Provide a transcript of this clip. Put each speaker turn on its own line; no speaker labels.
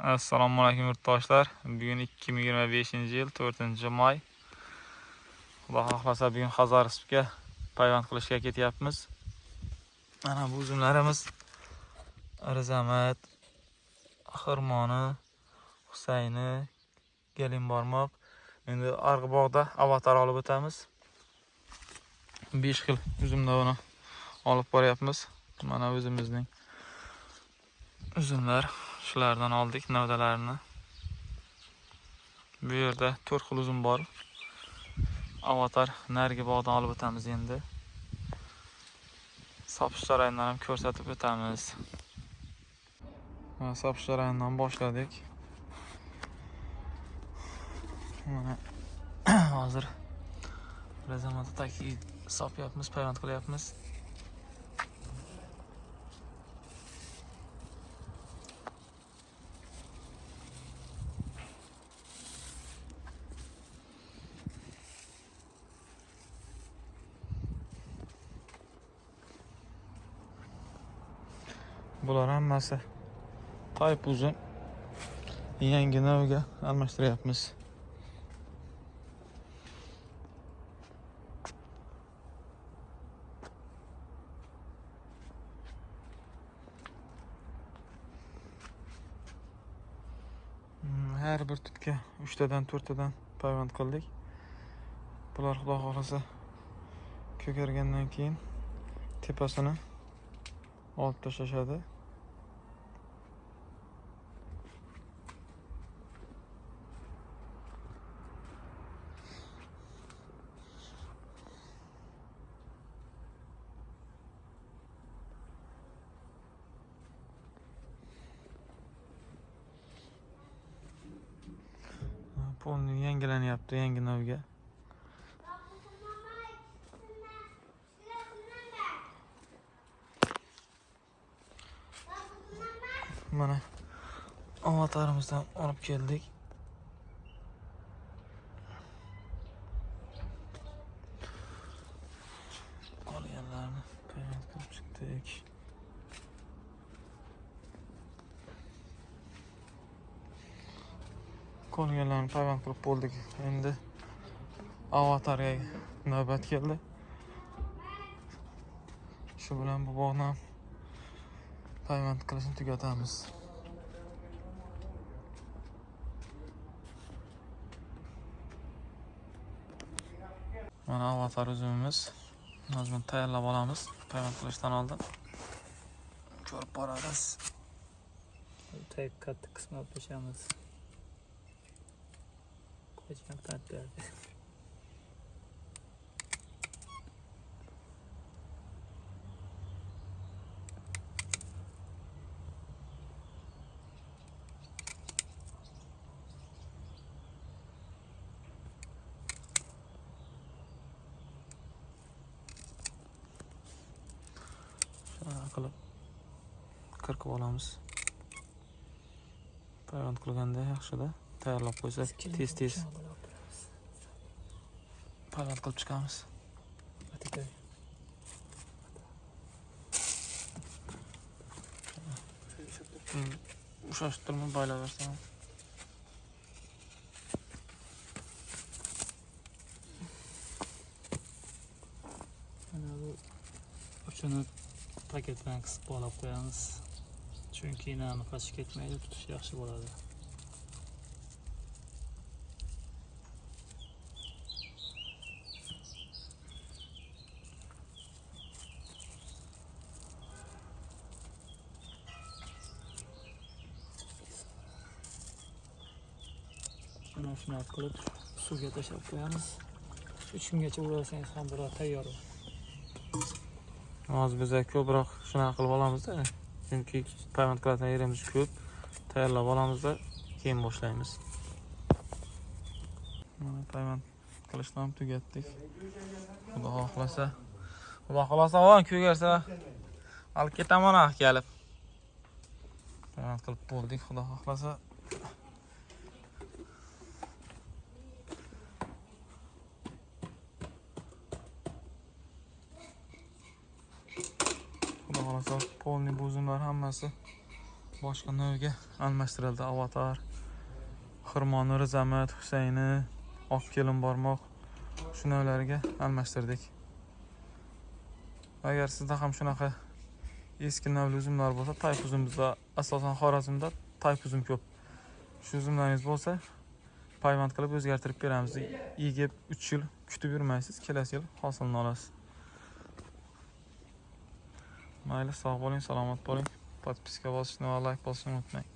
Assalomu alaykum yurtdoshlar. Bugun 2025-yil 4-may. Xudo xohlasa bugun Xazarovskka payvand qilishga ketyapmiz. Mana bu uzumlarimiz Rizamat, Xirmoni, Husayni, Gelin barmoq. Endi Arg'ibog'da avatar olib o'tamiz. 5 xil uzumlarni olib boryapmiz. Mana o'zimizning uzumlar. Shulardan oldik navdalarini. Bu yerda 4 xil uzum bor. Avatar narigi bog'dan olib o'tamiz endi. Sopish jarayonlarini ham ko'rsatib o'tamiz. Mana sopish jarayonidan boshladik. Mana hozir Rizamatdagi sopyapmiz, payvand qilyapmiz. Bular hammasi tayp uzun. Yangi navga almashtiryapmiz. Her bir tutga 3 tadan 4 tadan payvand qildik. Bular xudo xohlasa ko'kargandan keyin tepasini olib tashlashadi. Polni yangilanyapti, yangi navga. Mana avatarimizdan olib keldik. Qolganlarni payvand qilib chiqdik. Qolganlarni payvand qilib bo'ldik. Endi avatarga navbat keldi. Shu bilan bu bog'ni payvand qilishni tugatamiz. Mana avatar uzumimiz. Hozir buni tayyorlab olamiz. Payvand qilishdan oldin ko'rib boramiz.
Tayyor katta qismini olib tashlaymiz. Qo'ygan ta'tlardi.
Qilib qirqib olamiz. Payvand qilganda yaxshida tayyorlab qo'ysak tez payvand qilib chiqamiz. Ushashtirma baylaversam.
Mana bu uchini paket bilan qisib bog'lab qo'yamiz. Chunki nami qochib ketmaydi, tutish yaxshi bo'ladi. Mana shuni qilib suvga tashlab qo'yamiz. 3 kungacha uğrasangiz ham bular tayyor.
Hozir biz ko'proq shuna qilib olamizda. Chunki payvand qiladigan yerimiz ko'p. Tayyorlab olamizda, keyin boshlaymiz. Mana payvand qilishni ham tugatdik. Xudo xohlasa. Xudo xohlasa o'n ko'garsa olib ketaman kelib. Payvand qilib bo'ldik, xudo xohlasa. Polni bu uzumlar hammasi boshqa navga almashtirildi. Avatar, Xirmoni, Rizamat, Husayni, Oq kelin barmoq shu navlariga almashtirdik. Agar sizda ham shunaqa eski navli uzumlar bo'lsa, tayf uzumimizda asosan Xorazmda tayf uzum ko'p. Shu uzumlaringiz bo'lsa, payvand qilib o'zgartirib beramiz. Yigib 3 yil kutib yurmaysiz, kelasi yil hosilni olasiz. Mayli, sog' bo'ling, salomat bo'ling. Podpiska bosishni va like bosishni unutmang.